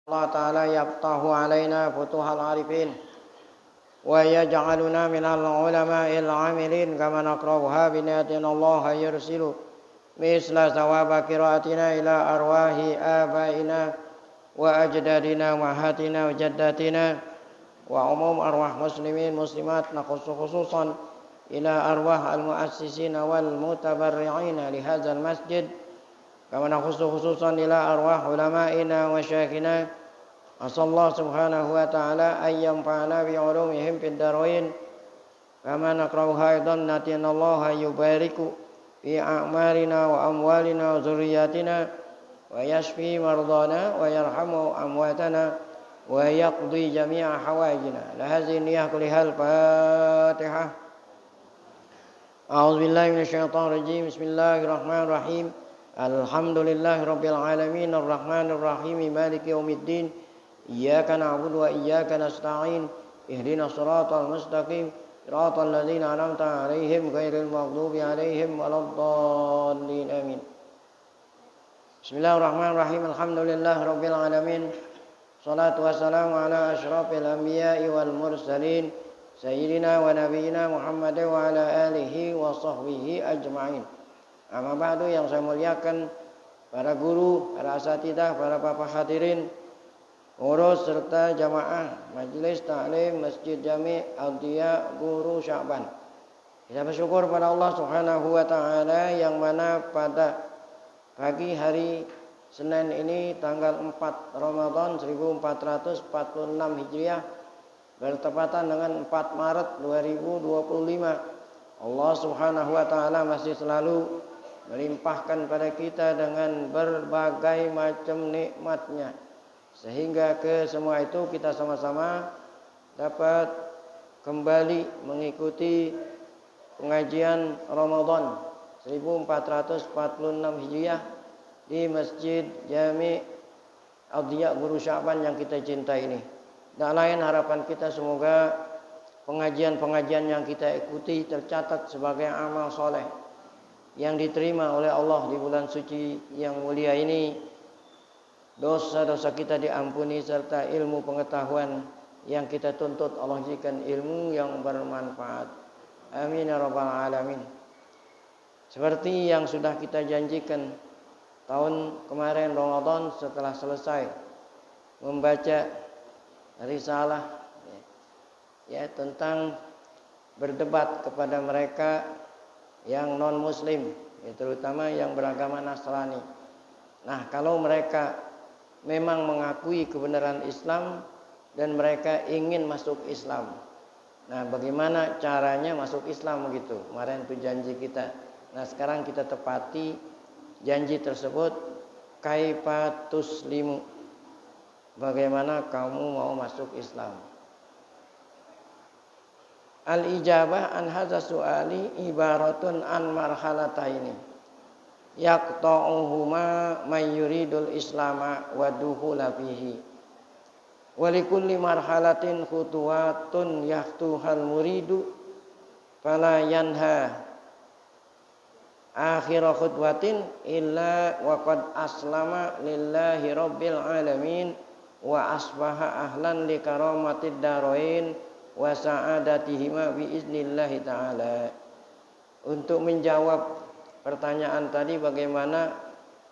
الله تعالى يفتح علينا فتوح العارفين ويجعلنا من العلماء العاملين كما نقرأها بنياتنا الله يرسل مثل ثواب قراءتنا إلى أرواح آبائنا وأجدادنا وأمهاتنا وجداتنا وعموم أرواح مسلمين مسلمات نخص خصوصا إلى أرواح المؤسسين والمتبرعين لهذا المسجد كما نخص خصوصا إلى أرواح علمائنا وشيخنا أسأل الله سبحانه وتعالى أن ينفعنا بعلومهم في الدارين كما نقرأها أيضا نتينا الله يبارك في أعمالنا وأموالنا وذرياتنا ويشفي مرضانا ويرحم أمواتنا ويقضي جميع حوائجنا لهذه النية كلها الفاتحة. أعوذ بالله من الشيطان الرجيم. بسم الله الرحمن الرحيم. الحمد لله رب العالمين الرحمن الرحيم مالك يوم الدين إياك نعبد وإياك نستعين اهدنا الصراط المستقيم صراط الذين أنعمت عليهم غير المغضوب عليهم ولا الضالين آمين. بسم الله الرحمن الرحيم. الحمد لله رب العالمين صلاة والسلام على أشرف الأنبياء والمرسلين سيدنا ونبينا Muhammad wa ala alihi wa sahbihi ajma'in. Amma ba'du, yang saya muliakan para guru, para asatidzah, para bapak hadirin, pengurus serta jamaah Majelis Ta'lim Masjid Jami' Audia Guru Sya'ban. Kita bersyukur pada Allah Subhanahu wa taala yang mana pada pagi hari Senin ini tanggal 4 Ramadan 1446 Hijriah bertepatan dengan 4 Maret 2025. Allah Subhanahu wa taala masih selalu melimpahkan pada kita dengan berbagai macam nikmatnya, sehingga ke semua itu kita sama-sama dapat kembali mengikuti pengajian Ramadan 1446 Hijriah di Masjid Jami' Audia Guru Sya'ban yang kita cintai ini. Tak lain harapan kita semoga pengajian-pengajian yang kita ikuti tercatat sebagai amal soleh yang diterima oleh Allah di bulan suci yang mulia ini. Dosa-dosa kita diampuni serta ilmu pengetahuan yang kita tuntut Allah jadikan ilmu yang bermanfaat. Amin ya rabbal alamin. Seperti yang sudah kita janjikan tahun kemarin Ramadan setelah selesai membaca risalah tentang berdebat kepada mereka yang non muslim, terutama yang beragama Nasrani. Nah, kalau mereka memang mengakui kebenaran Islam dan mereka ingin masuk Islam, nah bagaimana caranya masuk Islam begitu? Kemarin itu janji kita. Nah, sekarang kita tepati janji tersebut. Kaifa tuslimu, bagaimana kamu mau masuk Islam? Al-ijabah an hadza su'ali ibaratun an marhalataini yaqta'uhuma may yuridul islama wa dukhula fihi wa likulli marhalatin khutuwatun yahtuhal muridu fala yanha akhir khutwatin illa wa qad aslama lillahi rabbil alamin wa asbaha ahlan li karamatid darain wa sa'adatihima biiznillahi ta'ala. Untuk menjawab pertanyaan tadi, bagaimana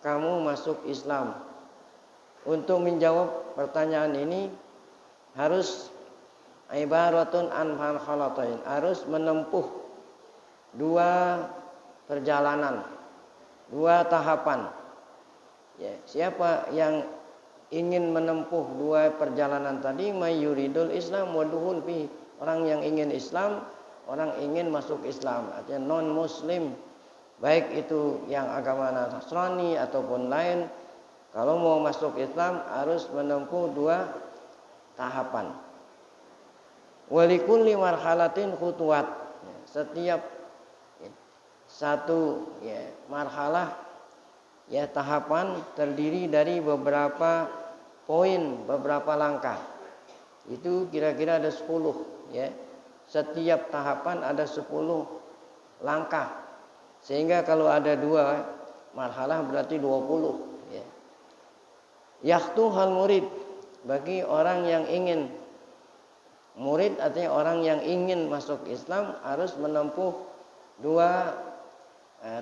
kamu masuk Islam? Untuk menjawab pertanyaan ini harus ibaratun an marhalatain, harus menempuh dua perjalanan, dua tahapan. Siapa yang ingin menempuh dua perjalanan tadi? Mayuridul Islam wa dukhul fi, orang yang ingin Islam, orang ingin masuk Islam, artinya non muslim, baik itu yang agama Nasrani ataupun lain, kalau mau masuk Islam harus menempuh dua tahapan. Walikulli marhalatin khutuwat, setiap satu marhalah tahapan terdiri dari beberapa poin, beberapa langkah. Itu kira-kira ada 10 Setiap tahapan ada 10 langkah. Sehingga kalau ada 2 marhalah berarti 20 Yahtuhal murid, bagi orang yang ingin murid, artinya orang yang ingin masuk Islam harus menempuh dua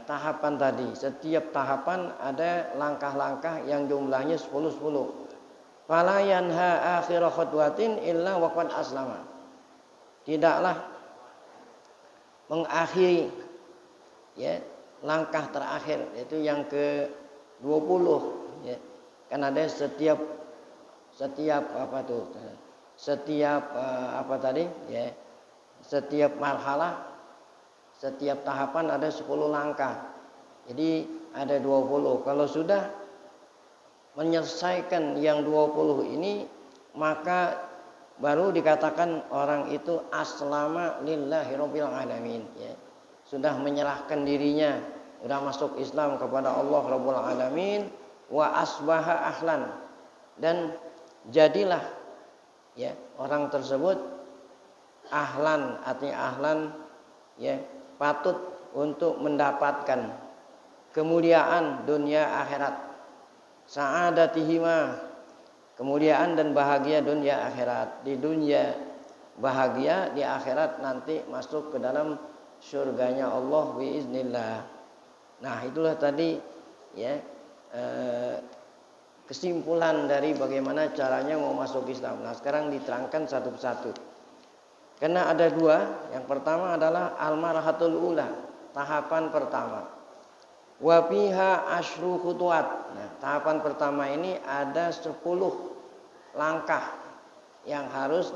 tahapan tadi. Setiap tahapan ada langkah-langkah yang jumlahnya 10. Fala yanha akhir khutwatin illa waqad aslama. Tidaklah mengakhiri ya langkah terakhir, yaitu yang ke-20 ya. Kan ada setiap apa tuh? Setiap apa tadi ya? Setiap marhalah, setiap tahapan ada 10 langkah. Jadi ada 20. Kalau sudah menyelesaikan yang 20 ini, maka baru dikatakan orang itu aslama lillahi rabbil alamin ya. Sudah menyerahkan dirinya, sudah masuk Islam kepada Allah Rabbul Alamin, wa asbaha ahlan, dan jadilah ya orang tersebut ahlan, artinya ahlan ya patut untuk mendapatkan kemuliaan dunia akhirat, sa'adatihima, kemuliaan dan bahagia dunia akhirat. Di dunia bahagia, di akhirat nanti masuk ke dalam surganya Allah biiznillah. Nah, itulah tadi ya kesimpulan dari bagaimana caranya mau masuk Islam. Nah, sekarang diterangkan satu persatu. Karena ada dua. Yang pertama adalah al-marhatul ula, tahapan pertama. Wa fiha asyru khutuwat. Nah, tahapan pertama ini ada 10 langkah yang harus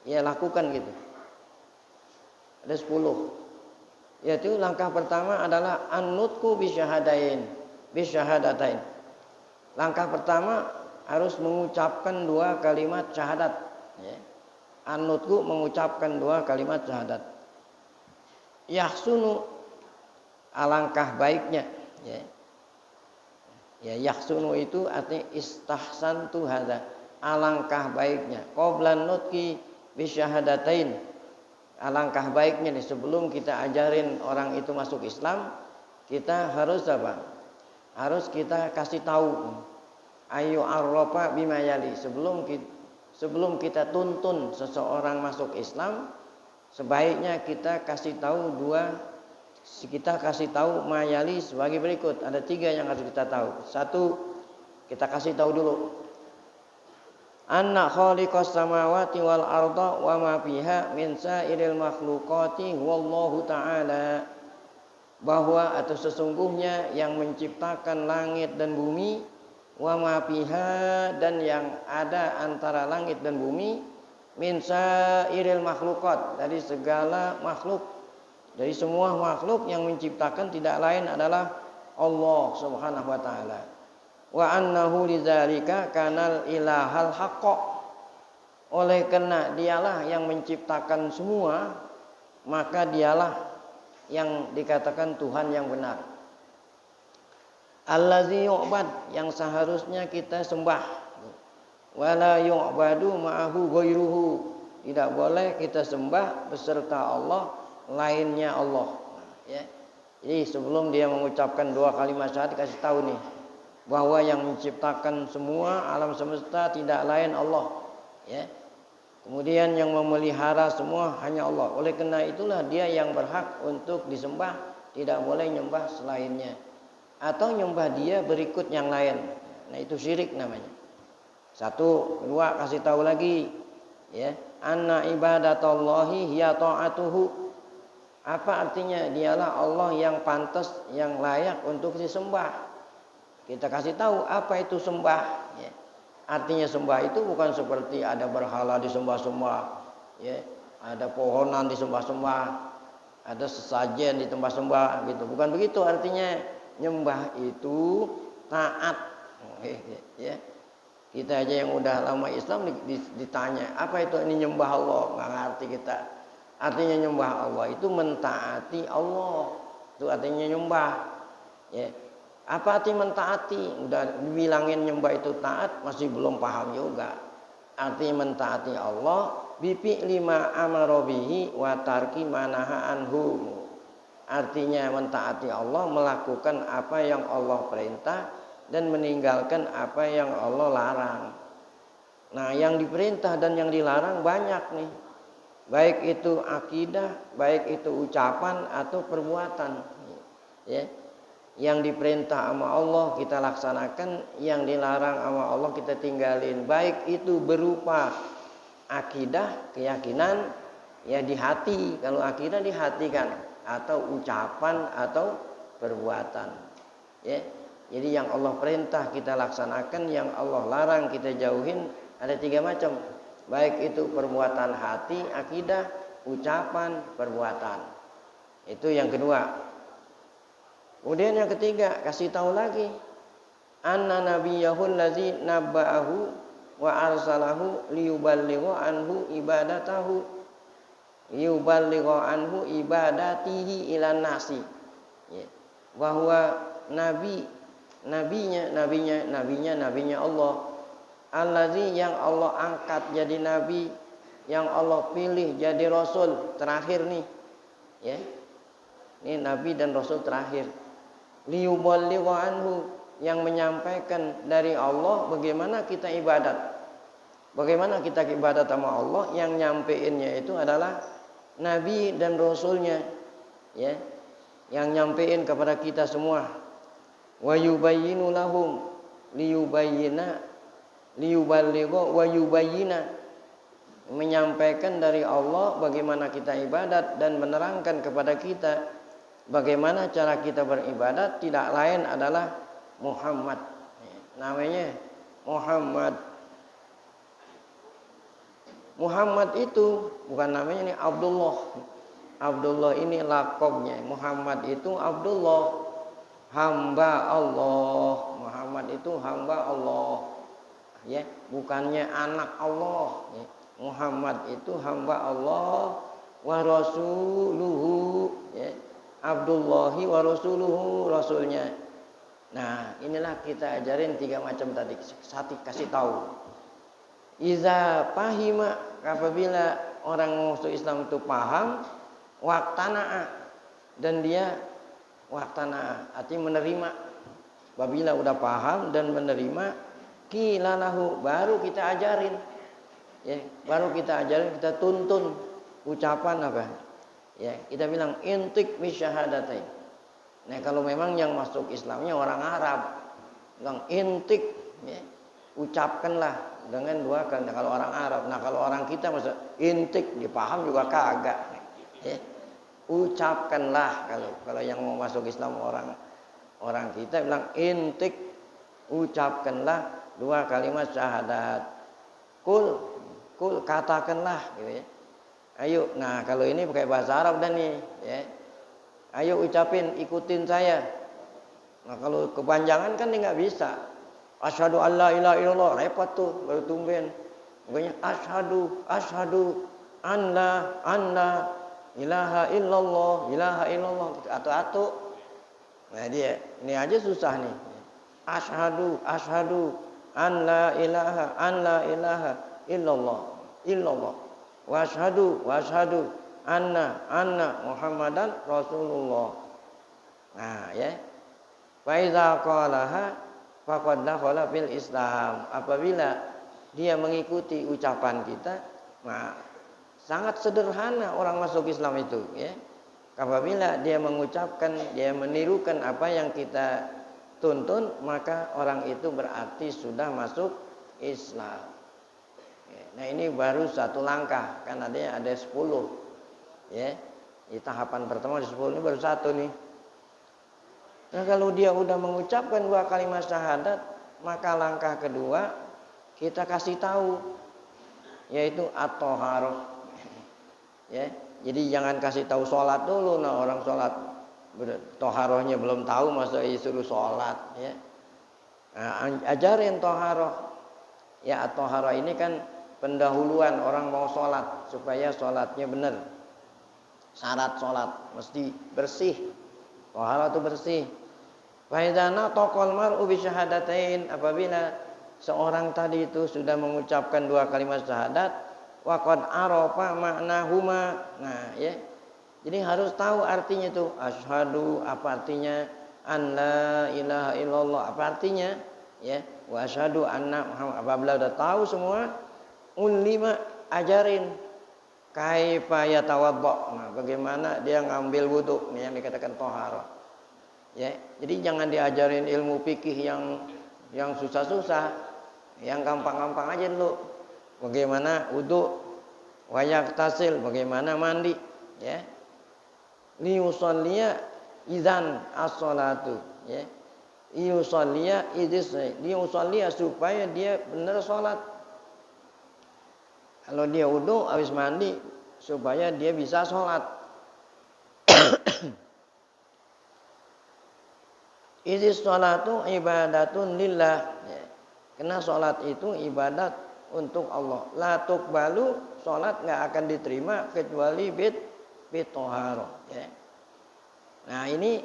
lakukan gitu. Ada 10. Yaitu langkah pertama adalah an-nutqu bisyahadatain. Langkah pertama harus mengucapkan 2 kalimat syahadat ya. An-nutqu mengucapkan 2 kalimat syahadat. Yahsunu, alangkah baiknya ya. Ya, yahsunu itu artinya istahsantu hadza, alangkah baiknya. Qablan nutqi bisyahadatain, alangkah baiknya nih, sebelum kita ajarin orang itu masuk Islam, kita harus apa? Harus kita kasih tahu ayu arrafa bima yali. Sebelum kita tuntun seseorang masuk Islam, sebaiknya kita kasih tahu mayali sebagai berikut. Ada 3 yang harus kita tahu. 1, kita kasih tahu dulu anna khaliqas samawati wal arda wa ma fiha min sa'iril makhluqati wallahu ta'ala, bahwa atau sesungguhnya yang menciptakan langit dan bumi, wa ma fiha, dan yang ada antara langit dan bumi, min sa'iril makhluqat, dari segala makhluk, dari semua makhluk yang menciptakan tidak lain adalah Allah Subhanahu wa taala. Wa annahu lidzalika kanal ilahal haqq, oleh karena dialah yang menciptakan semua, maka dialah yang dikatakan Tuhan yang benar. Allazi yu'bad, yang seharusnya kita sembah. Wala yu'badu ma'ahu ghairuhu, tidak boleh kita sembah beserta Allah lainnya Allah ya. Jadi sebelum dia mengucapkan 2 kalimat syahadat, kasih tahu nih bahwa yang menciptakan semua alam semesta tidak lain Allah ya. Kemudian yang memelihara semua hanya Allah. Oleh karena itulah dia yang berhak untuk disembah, tidak boleh nyembah selainnya atau nyembah dia berikut yang lain. Nah, itu syirik namanya. 1, 2, kasih tahu lagi ya, anna ibadatallahi hiya ta'atuhu. Apa artinya? Dialah Allah yang pantas, yang layak untuk disembah. Kita kasih tahu apa itu sembah ya. Artinya sembah itu bukan seperti ada berhala disembah-sembah ya, ada pohonan disembah-sembah, ada sesajen disembah-sembah gitu. Bukan begitu artinya. Nyembah itu taat ya. Kita aja yang udah lama Islam ditanya apa itu ini nyembah Allah, nggak ngerti kita. Artinya nyembah Allah itu mentaati Allah, itu artinya nyembah ya. Apa arti mentaati? Udah dibilangin nyembah itu taat, masih belum paham juga. Artinya mentaati Allah bipi lima amara bihi wa tarki manaha anhu. Artinya mentaati Allah, melakukan apa yang Allah perintah dan meninggalkan apa yang Allah larang. Nah, yang diperintah dan yang dilarang banyak nih. Baik itu akidah, baik itu ucapan atau perbuatan. Ya. Yang diperintah sama Allah kita laksanakan, yang dilarang sama Allah kita tinggalin. Baik itu berupa akidah, keyakinan ya di hati, kalau akidah di hati kan, atau ucapan atau perbuatan. Ya. Jadi yang Allah perintah kita laksanakan, yang Allah larang kita jauhin. Ada 3 macam. Baik itu perbuatan hati, akidah, ucapan, perbuatan. Itu yang kedua. Kemudian yang ketiga, kasih tahu lagi. Anna nabiyahul ladzi nabba'ahu wa arsalahu liyuballigha anhu ibadatahu. Liyuballigha anhu ibadatihi ilan nasi. Ya. Bahwa nabinya Allah. Allazi yang Allah angkat jadi nabi, yang Allah pilih jadi rasul terakhir nih. Ya. Ini nabi dan rasul terakhir. Liyuballigha anhu, yang menyampaikan dari Allah bagaimana kita ibadat. Bagaimana kita ibadat sama Allah, yang nyampeinnya itu adalah nabi dan rasulnya. Ya. Yang nyampein kepada kita semua. Wa yubayyinu lahum liyuballigha wa yubayyina, menyampaikan dari Allah bagaimana kita ibadat dan menerangkan kepada kita bagaimana cara kita beribadat. Tidak lain adalah Muhammad. Namanya Muhammad. Muhammad itu bukan namanya, ini Abdullah. Abdullah ini lakobnya. Muhammad itu Abdullah, hamba Allah. Muhammad itu hamba Allah. Ya, bukannya anak Allah. Ya. Muhammad itu hamba Allah wa rasuluhu. Ya. Abdullahi wa rasuluhu, rasulnya. Nah, inilah kita ajarin 3 macam tadi. Kasih tahu. Iza pahima, apabila orang masuk Islam itu paham, waqtana'a, dan dia waqtana'a, artinya menerima. Apabila udah paham dan menerima, qilalahu, baru kita ajarin. Ya, baru kita ajarin, kita tuntun ucapan apa? Ya, kita bilang intik bisyahadatain. Nah, kalau memang yang masuk Islamnya orang Arab, bilang intik, ya, ucapkanlah dengan 2 kali. Nah, kalau orang Arab, nah kalau orang kita maksud intik, dipaham juga kagak. Ya, ucapkanlah. Kalau yang mau masuk Islam orang kita bilang intik, ucapkanlah 2 kalimat syahadat. Kul katakanlah gitu ya. Ayo, nah kalau ini pakai bahasa Arab dan nih ya. Ayo ucapin, ikutin saya. Nah kalau kepanjangan kan dia nggak bisa. Asyhadu alla ilaha illallah, repot tuh baru tumben. Pokoknya asyhadu anna ilaha illallah atau. Nah dia, ini aja susah nih. Asyhadu an la ilaha illallah wa asyhadu anna Muhammadan Rasulullah. Nah ya, fa iza qalaha faqad dakhala fil Islam. Apabila dia mengikuti ucapan kita, nah sangat sederhana orang masuk Islam itu ya. Apabila dia mengucapkan, dia menirukan apa yang kita tuntun, maka orang itu berarti sudah masuk Islam. Nah ini baru 1 langkah, kan ada 10. Ya, di tahapan pertama di 10 ini baru 1 nih. Nah kalau dia udah mengucapkan 2 kalimat syahadat, maka langkah kedua kita kasih tahu, yaitu at-thaharah. Ya, jadi jangan kasih tahu sholat dulu. Nah orang sholat toharohnya belum tahu, masa disuruh sholat ya. Nah, ajarin toharoh ya. Toharoh ini kan pendahuluan orang mau sholat supaya sholatnya benar. Syarat sholat mesti bersih. Toharoh itu bersih. Faidana tokol mar'u bisyahadatain, apabila seorang tadi itu sudah mengucapkan 2 kalimat syahadat, waqad arafa ma'nahuma. Nah ya, jadi harus tahu artinya itu. Asyhadu apa artinya, an la ilaha illallah apa artinya ya, wa asyhadu anna Muhammad. Apabila udah tahu semua, ulima ajarin kaifa yatawaddo. Nah, bagaimana dia ngambil wudu, ini yang dikatakan thaharah. Ya, jadi jangan diajarin ilmu fikih yang susah-susah, yang gampang-gampang aja dulu. Bagaimana wudu, wayak tasil, bagaimana mandi, ya. Li usolliya idzan as-salatu, ya. Yusolliya idis, li usolliya supaya dia benar salat. Kalau dia wudu habis mandi supaya dia bisa sholat. Idis sholatu ibadatun lillah. Ya. Karena sholat itu ibadat untuk Allah. La tuqbalu, sholat nggak akan diterima kecuali bit toharoh. Ya. Nah ini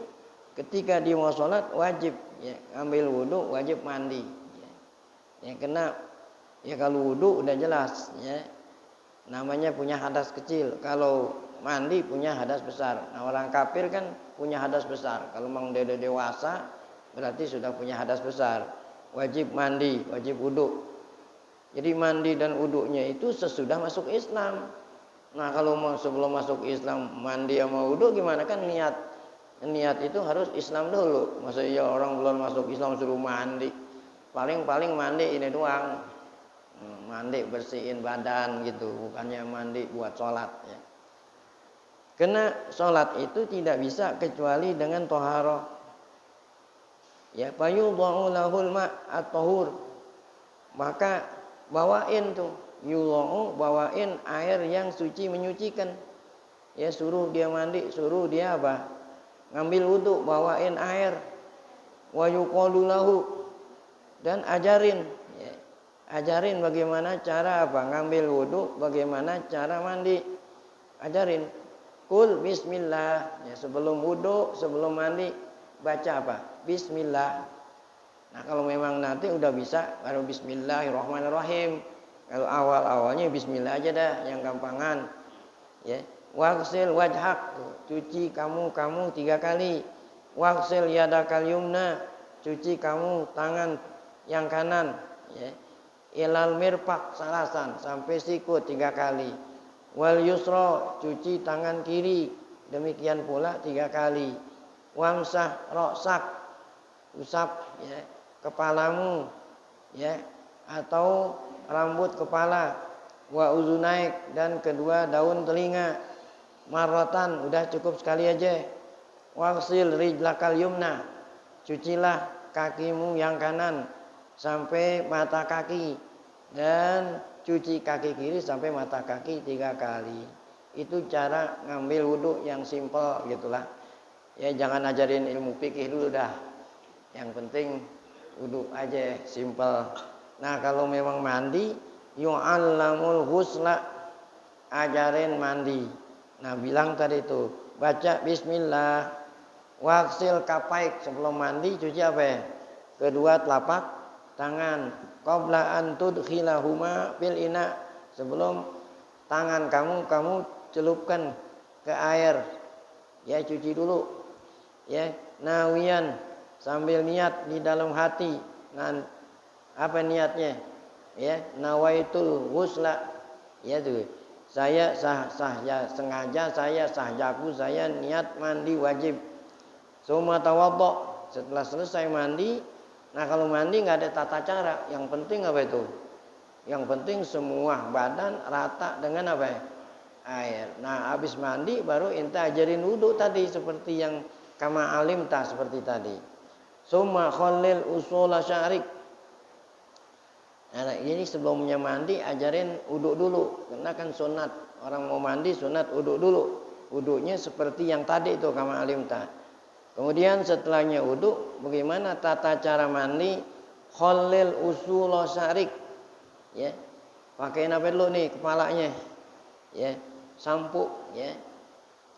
ketika dia mau sholat wajib ya, ambil wudu, wajib mandi. Ya. Ya, karena ya kalau wudu udah jelas ya. Namanya punya hadas kecil. Kalau mandi punya hadas besar. Nah, orang kafir kan punya hadas besar. Kalau memang dia dewasa berarti sudah punya hadas besar. Wajib mandi, wajib wudu. Jadi mandi dan wudunya itu sesudah masuk Islam. Nah, kalau sebelum masuk Islam mandi sama wudu gimana, kan niat itu harus Islam dulu. Masa ya orang belum masuk Islam suruh mandi. Paling mandi ini doang. Mandi bersihin badan gitu, bukannya mandi buat sholat ya. Karena sholat itu tidak bisa kecuali dengan toharoh. Ya, fayudha'u lahul ma'at-tahur. Maka bawain tuh, yudha'u, bawain air yang suci menyucikan. Ya, suruh dia mandi, suruh dia apa? Ngambil wudu, bawain air. Wa yuqalu lahu, dan ajarin. Ajarin bagaimana cara apa? Ngambil wudu, bagaimana cara mandi. Ajarin. Kul bismillah. Ya, sebelum wudu, sebelum mandi baca apa? Bismillah. Nah, kalau memang nanti udah bisa baru bismillahirrahmanirrahim. Kalau awal-awalnya bismillah aja dah, yang gampangan. Ya. Waghsil wajhak, cuci kamu 3 kali. Waghsil yadakal yumna, cuci kamu tangan yang kanan, ya. Ilal mirfaq salasan, sampai siku 3 kali. Wal yusra, cuci tangan kiri, demikian pula 3 kali. Wamsah roksak, usap ya kepalamu ya, atau rambut kepala. Wa uzunaik, dan kedua daun telinga. Marratan, udah cukup sekali aja. Waghsil rijlakal yumna, cucilah kakimu yang kanan sampai mata kaki, dan cuci kaki kiri sampai mata kaki 3 kali. Itu cara ngambil wudu yang simpel gitulah. Ya, jangan ajarin ilmu fikih dulu dah. Yang penting wudu aja simpel. Nah, kalau memang mandi, yu'allamul ghusla, ajarin mandi. Nah, bilang tadi itu, baca bismillah, waksil kapaik, sebelum mandi cuci apa ya? Kedua telapak tangan. Qabla an tudkhilahuma fil ina, sebelum tangan kamu celupkan ke air. Ya, cuci dulu. Ya, nawiyan, sambil niat di dalam hati. Nah, apa niatnya? Ya, nawaitul ghusla. Ya tuh. Saya sengaja saya sahjaku saya niat mandi wajib. Suma tawaddo, setelah selesai mandi. Nah, kalau mandi nggak ada tata cara. Yang penting apa itu? Yang penting semua badan rata dengan apa ya? Air. Nah, habis mandi baru ente ajarin wudu tadi seperti yang kama alim ta seperti tadi. Summa khallil usula sya'rik. Nah, ini sebelumnya mandi ajarin wudu dulu, karena kan sunat. Orang mau mandi sunat wudu dulu. Wudunya seperti yang tadi itu kama alim ta. Kemudian setelahnya wudu, bagaimana tata cara mandi? Khallil usula sya'rik. Ya. Pakai apa dulu nih kepalanya? Ya, sampo ya.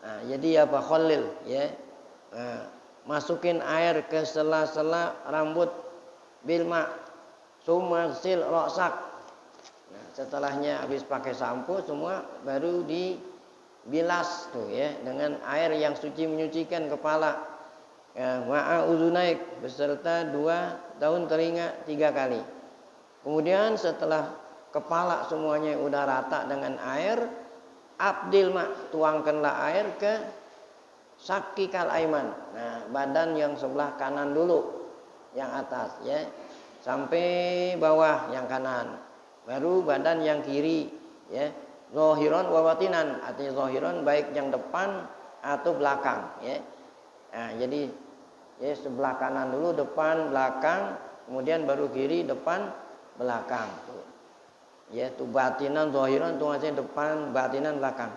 Nah, jadi apa khallil ya? Nah, masukin air ke sela-sela rambut bilma. Sumasil roksak. Nah, setelahnya habis pakai sampo semua baru dibilas tuh ya dengan air yang suci menyucikan kepala. Ya, ma'a uzunaik, beserta 2 daun telinga 3 kali. Kemudian setelah kepala semuanya udah rata dengan air, abdil mak, tuangkanlah air ke sakikal aiman. Nah, badan yang sebelah kanan dulu, yang atas ya, sampai bawah yang kanan. Baru badan yang kiri ya. Zahiran wa batinan, artinya zahiran baik yang depan atau belakang ya. Nah, jadi ya sebelah kanan dulu, depan, belakang, kemudian baru kiri, depan, belakang. Ya, tu batinan, zahiran, tu maksudnya depan, batinan, belakang.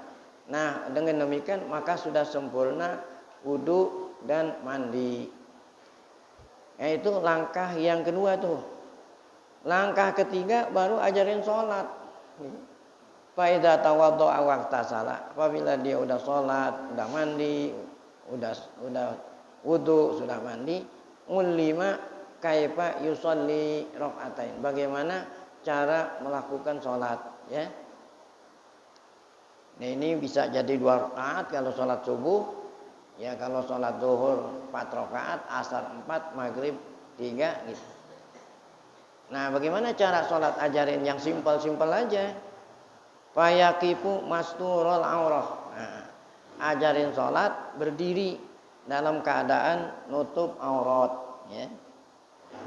Nah, dengan demikian maka sudah sempurna wudu dan mandi. Itu langkah yang kedua tuh. Langkah ketiga baru ajarin sholat. Faidza tawaddo'a waqtasala. Apabila dia udah sholat, udah mandi, udah wudu, sudah mandi, ulima kaifa yusolli rakaatain. Bagaimana cara melakukan sholat ya. Nah, ini bisa jadi 2 rakaat kalau sholat subuh. Ya, kalau sholat zuhur 4 rakaat, asar 4, maghrib 3 gitu. Nah, bagaimana cara sholat? Ajarin yang simpel-simpel aja. Fayaqifu masturul aurah. Nah, ajarin sholat berdiri dalam keadaan nutup aurat ya.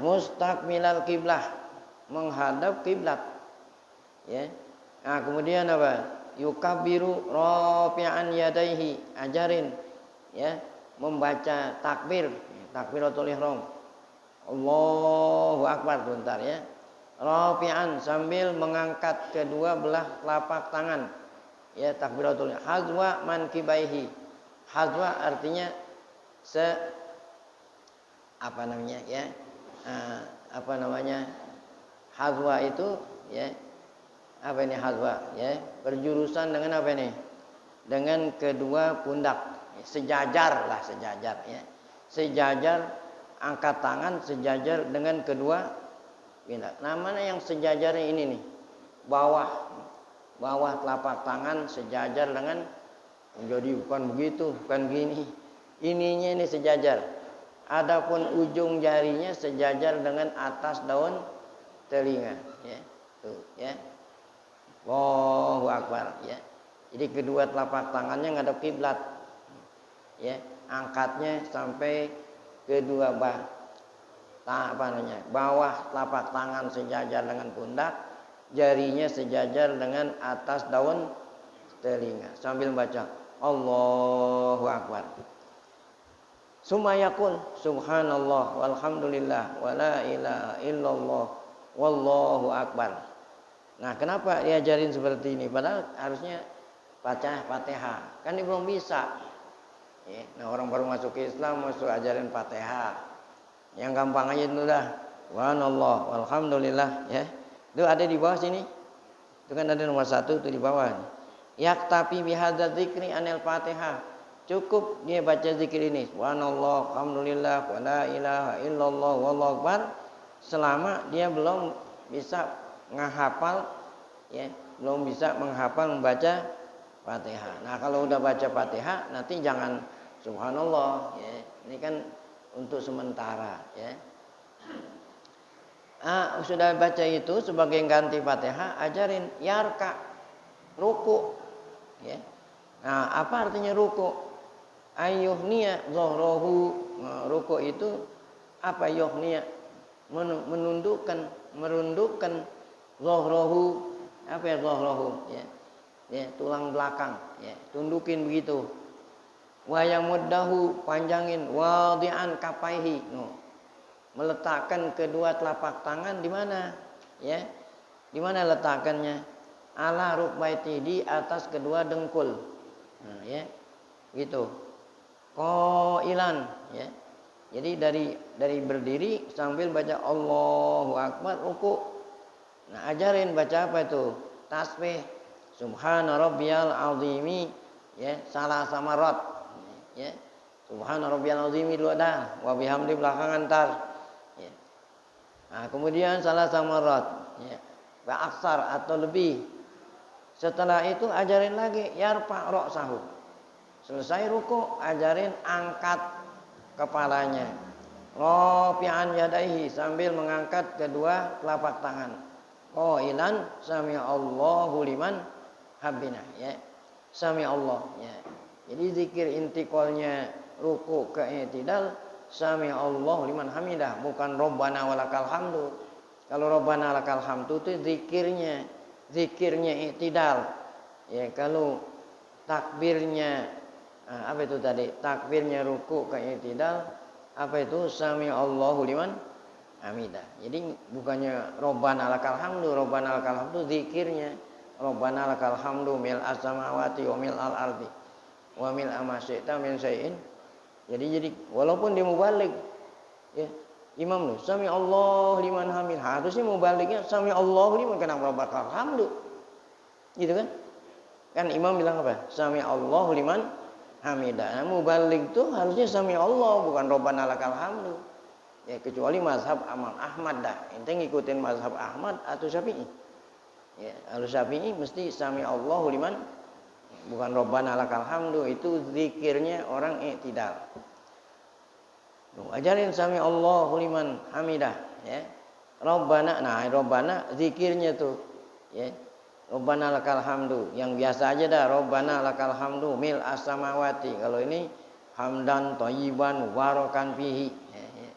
Mustaqbilal kiblah, menghadap kiblat ya. Nah, kemudian apa? Yukabbiru rafi'an yadaihi, ajarin ya, membaca takbir, takbiratul ihram. Allahu akbar bentar ya. Rafi'an, sambil mengangkat kedua belah telapak tangan. Ya, takbiratul hazwa mankibaihi. Hazwa artinya apa namanya ya? Hazwa itu ya. Apa ini hazwa ya? Berjurusan dengan apa ini? Dengan kedua pundak. Sejajar lah, sejajar ya. Sejajar, angkat tangan sejajar dengan kedua pundak. Nah, mana yang sejajarnya ini nih? Bawah telapak tangan sejajar dengan, jadi bukan begitu, bukan gini. Ininya ini sejajar. Adapun ujung jarinya sejajar dengan atas daun telinga ya. Tuh ya. Allahu akbar ya. Jadi kedua telapak tangannya ngadep kiblat. Ya, angkatnya sampai kedua bawah telapak tangan sejajar dengan pundak, jarinya sejajar dengan atas daun telinga sambil baca Allahu akbar. Sumayakul subhanallah walhamdulillah wala ilaha illallah wallahu akbar. Nah, kenapa diajarin seperti ini? Padahal harusnya baca Fatihah. Kan dia belum bisa. Ya, nah, orang baru masuk ke Islam masuk ajarin Fatihah. Yang gampang aja itu dah. Subhanallah walhamdulillah ya. Itu ada di bawah sini. Itu kan ada nomor 1 itu di bawah. Yaktafi bihadza dzikri anil Fatihah. Cukup dia baca zikir ini. Subhanallah alhamdulillah wala ilaha illallah wallahu akbar, selama dia belum bisa menghafal ya, belum bisa menghafal membaca Fatihah. Nah, kalau udah baca Fatihah nanti jangan subhanallah ya. Ini kan untuk sementara ya. Sudah baca itu sebagai ganti Fatihah, ajarin yarka, ruku ya. Nah, apa artinya ruku? Ayyuhniya zohrohu. Nah, ruku itu apa? Yuhniya, merundukkan zohrohu. Apa ya zohrohu ya? Ya, tulang belakang ya, tundukin begitu. Wa yamuddahu, panjangin. Wadi'an kapaihi, no, meletakkan kedua telapak tangan di mana ya? Di mana letakkannya? Ala rukbaiti, di atas kedua dengkul. Nah, ya gitu. Qailan ya. Jadi dari berdiri sambil baca Allahu akbar, ruku. Nah, ajarin baca apa itu? Tasbih subhana rabbiyal azimi ya, salah samarat ya. Subhana rabbiyal azimi dulu dah, wa bihamdi belakangan tar ya. Nah, kemudian salah samarat ya, wa aksar atau lebih. Setelah itu ajarin lagi yarfa ra'sahu. Selesai ruku, ajarin angkat kepalanya. rafi'an yadaihi, sambil mengangkat kedua telapak tangan. Qailan sami Allahu liman habina, ya. Sami Allah, ya. Jadi zikir intiqalnya ruku ke i'tidal sami Allahu liman hamidah, bukan Rabbana walakal hamdu. Kalau Rabbana lakal hamdu itu zikirnya i'tidal. Ya, kalau takbirnya apa itu tadi? Takbirnya ruku ke i'tidal apa itu? Sami Allahu liman hamidah. Jadi bukannya Rabbana lakal hamdu, Rabbana lakal hamdu zikirnya Rabbana lakal hamdu mil as-samawati wa mil al-ardi wa mil ma syi'ta min syai'in. Jadi walaupun dia mubalik, ya, imam lu sami Allah liman hamid, harusnya mubaliknya sami Allah liman kenapa bakal hamdu, gitu kan? Kan imam bilang apa? Sami Allah liman hamidah. Nah, mubalik tuh harusnya sami Allah, bukan Rabbana lakal hamdu. Ya, kecuali mazhab Ahmad dah. Ente ngikutin mazhab Ahmad atau Syafi'i. Ya, harus Syafi'i mesti sami Allah liman, bukan Rabbana lakal hamdu. Itu zikirnya orang i'tidal. Ajarin sami Allahu liman hamidah, ya. Rabbana, nah Rabbana zikirnya tuh, ya. Rabbana lakal hamdu, yang biasa aja dah, Rabbana lakal hamdu mil as-samawati. Kalau ini hamdan thayyiban mubarakan fihi, ya, ya.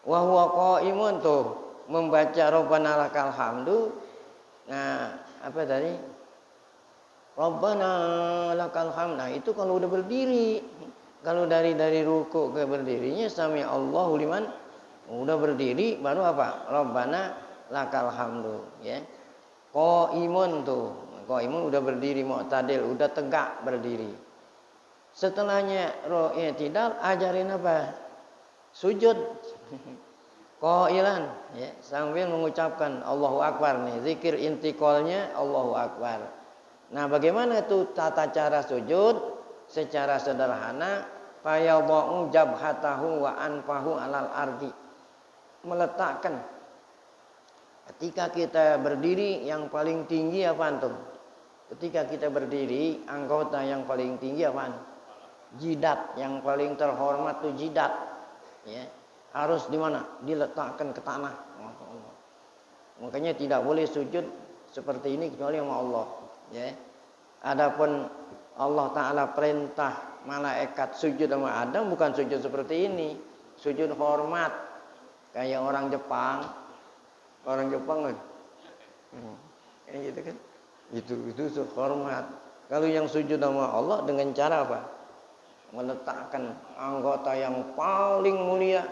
Wa huwa qaimun tuh membaca Rabbana lakal hamdu. Nah, apa tadi? Rabbana lakal hamd. Nah, itu kalau udah berdiri. Kalau dari ruku ke berdirinya sami Allahu liman, udah berdiri baru apa? Rabbana lakal hamdu, ya. Qaimun tuh. Qaimun udah berdiri mu'tadil, udah tegak berdiri. Setelahnya i'tidal ajarin apa? Sujud. Qailan, ya, sambil mengucapkan Allahu Akbar nih. Zikir intiqalnya Allahu Akbar. Nah, bagaimana tuh tata cara sujud? Secara sederhana, fayadha'u jabhatahu wa anfahu alal ardi. Meletakkan ketika kita berdiri yang paling tinggi apa antum? Ketika kita berdiri, anggota yang paling tinggi apa? Jidat, yang paling terhormat tuh jidat. Ya. Harus di mana? Diletakkan ke tanah. Makanya tidak boleh sujud seperti ini kecuali sama Allah, ya. Adapun Allah Ta'ala perintah malaikat sujud sama Adam, bukan sujud seperti ini. Sujud hormat. Kayak orang Jepang. Orang Jepang kan. Gitu kan. Itu hormat. Kalau yang sujud sama Allah dengan cara apa? Meletakkan anggota yang paling mulia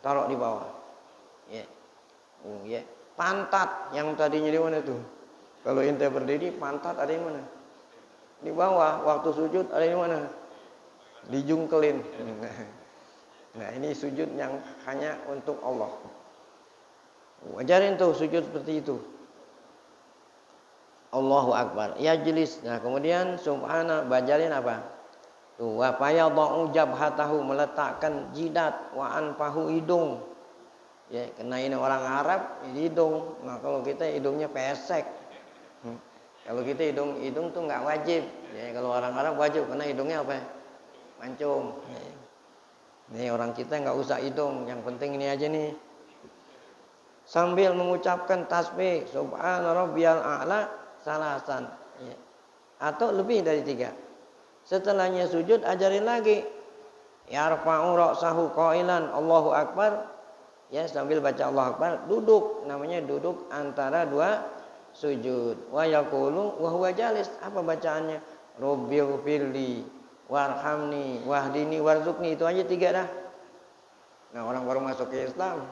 taruh di bawah. Ya. Ya. Pantat yang tadinya di mana tuh? Kalau ente berdiri, pantat ada di mana? Di bawah. Waktu sujud ada di mana? Dijungkelin. Nah, ini sujud yang hanya untuk Allah. Ajarin tuh sujud seperti itu. Allahu Akbar. Yajlis. Nah, kemudian subhana, bajalin apa? Tuh, wa fayadha'u jabhatahu, meletakkan jidat, wa anfahu, hidung. Ya, kena ini orang Arab hidung. Nah, kalau kita hidungnya pesek. Kalau kita hidung tuh nggak wajib. Ya, kalau orang Arab wajib karena hidungnya apa? Mancung. Ya. Nih orang kita nggak usah hidung, yang penting ini aja nih. Sambil mengucapkan tasbih subhana rabbiyal a'la salasan. Ya. Atau lebih dari 3. Setelahnya sujud ajarin lagi. Yarfa'u ra'sahu qailan Allahu Akbar. Ya, sambil baca Allahu Akbar, duduk. Namanya duduk antara 2 sujud. Wa yaqulu wa huwa jalis. Apa bacaannya? Rabbighfirli warhamni wahdini warzuqni. Itu aja 3 dah. Nah, orang baru masuk ke Islam.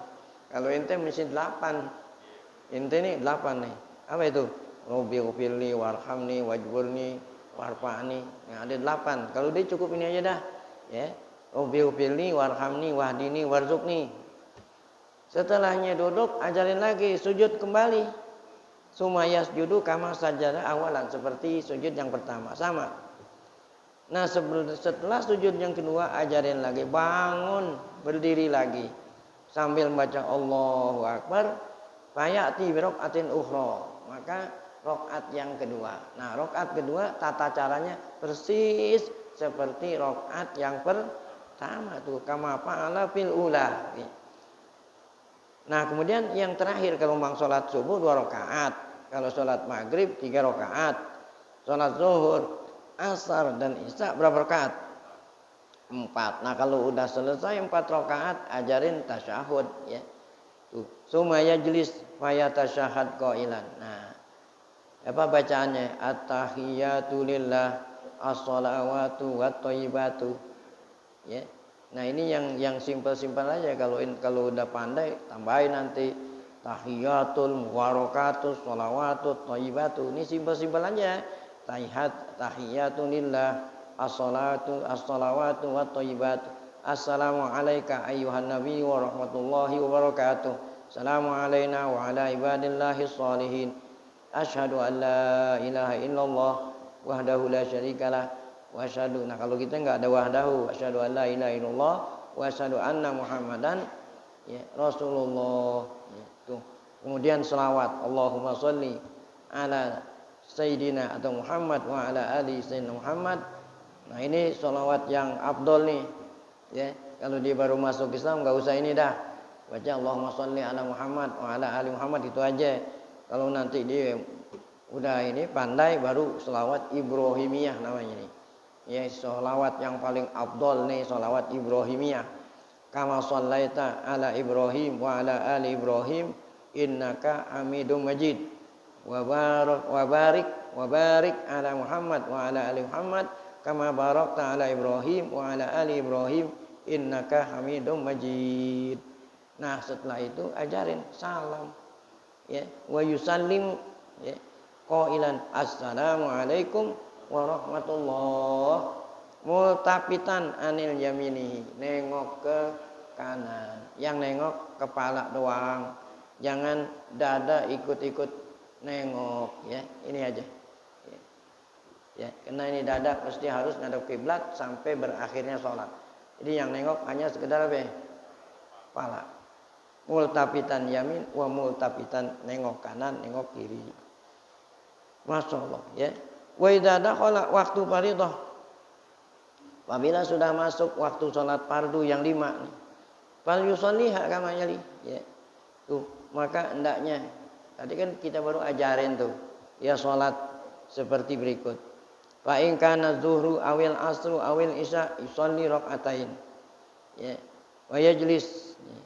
Kalau ente mesti 8. Ente nih 8 nih. Apa itu? Rabbighfirli warhamni wajburni warfa'ni. Nah, ada 8. Kalau dia cukup ini aja dah. Ya. Rabbighfirli warhamni wahdini warzuqni. Setelahnya duduk ajarin lagi sujud kembali. Sumayas judu kama sajada awalan, seperti sujud yang pertama, sama. Nah, setelah sujud yang kedua ajarin lagi bangun, berdiri lagi sambil membaca Allahu Akbar. Fayati bi raqatin ukhra, maka rakaat yang kedua. Nah, rakaat kedua tata caranya persis seperti rakaat yang Sama tuh, kama fa'ala fil ula. Nah, kemudian yang terakhir kalau memang sholat subuh 2 rakaat, kalau sholat maghrib 3 rakaat, sholat zuhur, asar dan isya berapa rakaat? 4. Nah, kalau udah selesai 4 rakaat, ajarin tasyahud ya. Tuh, summa yajlis fa yatasyahhad qailan. Nah, apa bacaannya? At-tahiyatu lillah, as-shalawatu wat thayyibatu. Ya. Nah, ini yang simpel-simpel aja. Kalau udah pandai tambahin nanti tahiyatul mubarakatus sholawatut thayyibatu. Ini simpel-simpel aja. Tahiyatu lillah, as-shalawatu wat thayyibatu. Assalamu alayka ayyuhan nabiy wa rahmatullahi wa barakatuh. Assalamu alayna wa ala ibadillahis sholihin. Asyhadu an la ilaha illallah wahdahu la syarikalah wa asyhadu. Nah, kalau kita enggak ada wahdahu, asyhadu an la ilaha illallah wa asyhadu anna muhammadan ya rasulullah itu. Kemudian selawat, Allahumma sholli ala sayyidina atau Muhammad wa ala ali sayyidina Muhammad. Nah, ini selawat yang afdol nih ya. Kalau dia baru masuk Islam enggak usah ini dah, baca Allahumma sholli ala Muhammad wa ala ali Muhammad itu aja. Kalau nanti dia udah ini pandai, baru selawat Ibrahimiyah namanya nih. Ya, sholawat yang paling afdol nih sholawat Ibrahimiyah. Kama shallaita ala Ibrahim wa ala ali Ibrahim innaka Hamidum Majid. Wa barik ala Muhammad wa ala ali Muhammad kama barakta ala Ibrahim wa ala ali Ibrahim innaka Hamidum Majid. Nah, setelah itu ajarin salam ya, wa yusallim ya, qailan assalamu alaikum warahmatullah multapitan anil yaminihi, nengok ke kanan. Yang nengok kepala doang, jangan dada ikut-ikut nengok ya. Ini aja ya, karena ini dada pasti harus ngadep kiblat sampai berakhirnya sholat. Jadi yang nengok hanya sekedar apa? Kepala. Multapitan yamin wa multapitan, nengok kanan nengok kiri. Masya Allah ya. Wa idza dakhala waktu fardhah, apabila sudah masuk waktu sholat fardu yang 5 nih, fal yusalliha kama yali ya. Tuh, maka hendaknya tadi kan kita baru ajarin tuh ya, sholat seperti berikut. Fa in kana zuhru awil asru awil isya yusalli rakaatain ya. Wa yajlis ya.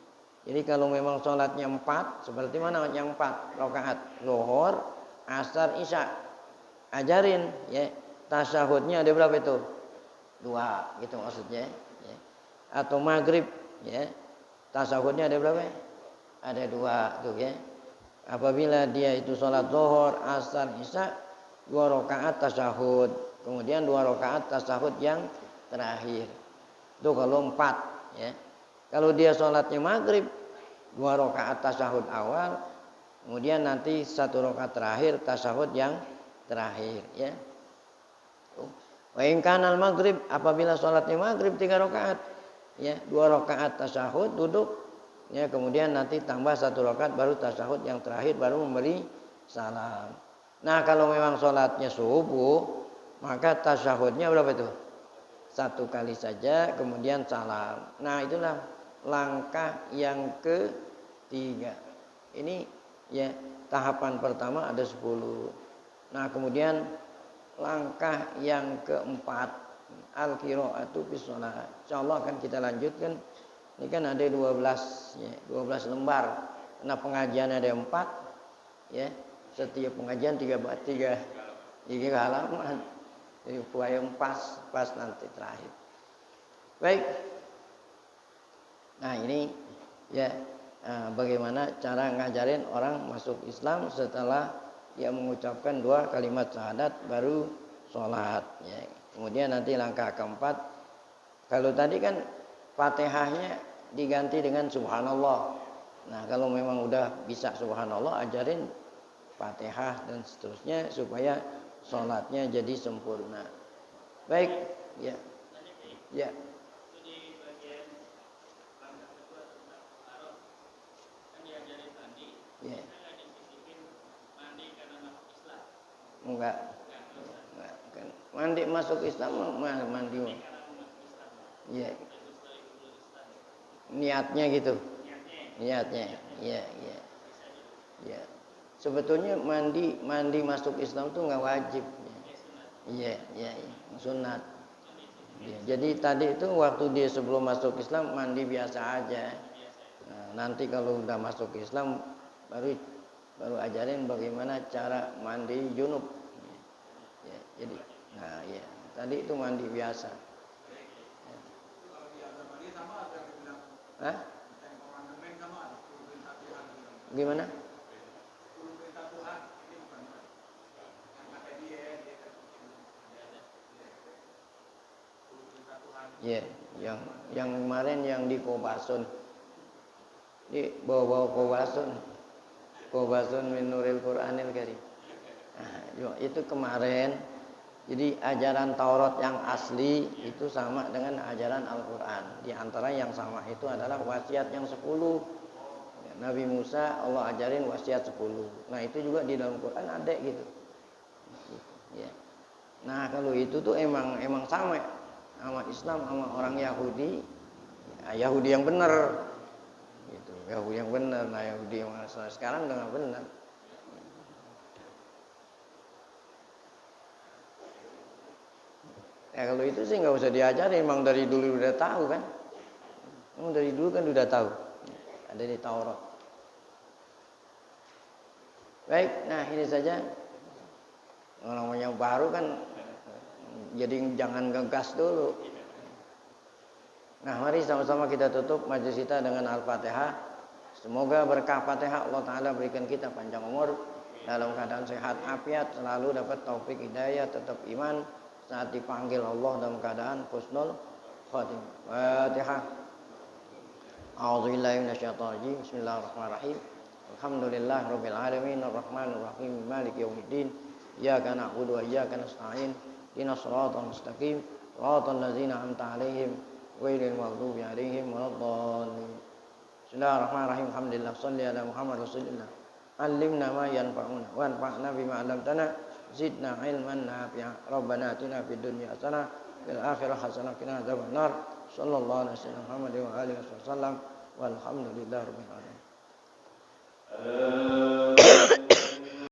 Jadi kalau memang sholatnya 4, seperti mana yang 4 rakaat? Zuhur, asar, isya. Ajarin ya, tasyahudnya ada berapa itu? 2 gitu maksudnya ya. Atau maghrib ya, tasyahudnya ada berapa? Ada 2 tuh ya. Apabila dia itu sholat zuhur, asar, isya, 2 rakaat tasyahud, kemudian 2 rakaat tasyahud yang terakhir. Itu kalau 4 ya. Kalau dia sholatnya maghrib, 2 rakaat tasyahud awal, kemudian nanti 1 rakaat terakhir tasyahud yang terakhir ya. Wa in kana al-maghrib, apabila salatnya maghrib 3 rakaat ya, 2 rakaat tasyahud duduk ya, kemudian nanti tambah 1 rakaat baru tasyahud yang terakhir baru memberi salam. Nah, kalau memang salatnya subuh, maka tasyahudnya berapa itu? 1 kali saja kemudian salam. Nah, itulah langkah yang ketiga. Ini ya, tahapan pertama ada 10. Nah, kemudian langkah yang keempat al-qiraatu fi shalah. Insyaallah akan kita lanjutkan. Ini kan ada 12 ya, 12 lembar. Karena pengajian ada 4 ya. Setiap pengajian 3 halaman. Jadi supaya pas nanti terakhir. Baik. Nah, ini ya, bagaimana cara ngajarin orang masuk Islam setelah dia mengucapkan 2 kalimat syahadat baru sholat ya. Kemudian nanti langkah keempat, kalau tadi kan Fatihahnya diganti dengan subhanallah. Nah, kalau memang udah bisa subhanallah, ajarin Fatihah dan seterusnya supaya sholatnya jadi sempurna. Baik ya. Ya. Ya. Enggak. Kan mandi masuk Islam, mandi. Iya. Niatnya gitu. Niatnya. Iya, iya. Iya. Sebetulnya mandi masuk Islam tuh nggak wajib. Iya, iya, iya. Sunat. Ya, jadi tadi itu waktu dia sebelum masuk Islam mandi biasa aja. Nah, nanti kalau udah masuk Islam baru ajarin bagaimana cara mandi junub. Ya, jadi, nah ya tadi itu mandi biasa. Hah? Gimana? Ya, yang kemarin yang di Kobasun, di bawa Kobasun min Nuril Quranil Karim. Nah, itu kemarin. Jadi ajaran Taurat yang asli itu sama dengan ajaran Al-Quran. Di antara yang sama itu adalah wasiat yang 10. Nabi Musa Allah ajarin wasiat 10. Nah itu juga di dalam Quran ada gitu. Ya. Nah kalau itu tuh emang sama Islam sama orang Yahudi. Ya, Yahudi yang benar. Gitu. Yahudi yang benar. Nah Yahudi yang sekarang udah nggak benar. Ya kalau itu sih nggak usah diajarin, emang dari dulu udah tahu kan. Emang dari dulu kan udah tahu. Ada di Taurat. Baik, nah ini saja. Namanya baru kan, jadi jangan ngegas dulu. Nah mari sama-sama kita tutup majelis kita dengan Al-Fatihah. Semoga berkah Fatihah Allah Ta'ala berikan kita panjang umur, dalam keadaan sehat afiat, selalu dapat taufik hidayah, tetap iman saat dipanggil Allah dalam keadaan husnul khatimah. Fatihah. A'udzubillahi minasyaitonirrajim. Bismillahirrahmanirrahim. Alhamdulillahirabbil alamin arrahmanir rahim maliki yaumiddin. Iyyaka na'budu wa iyyaka nasta'in. Ihdinas shiratal mustaqim. Shiratal ladzina an'amta 'alaihim ghairil maghdubi 'alaihim waladdallin. Bismillahirrahmanirrahim. Alhamdulillah shalli ala Muhammad rasulillah. Allimna ma yanfa'una wanfa'na bima 'allamtana. Zidna ilman nafi'a. Rabbana atina fid dunya hasanah fil akhirati hasanah wa qina adzabannar. Sallallahu alaihi wasallam Muhammad wa alihi wasallam. Walhamdulillahirabbil alamin.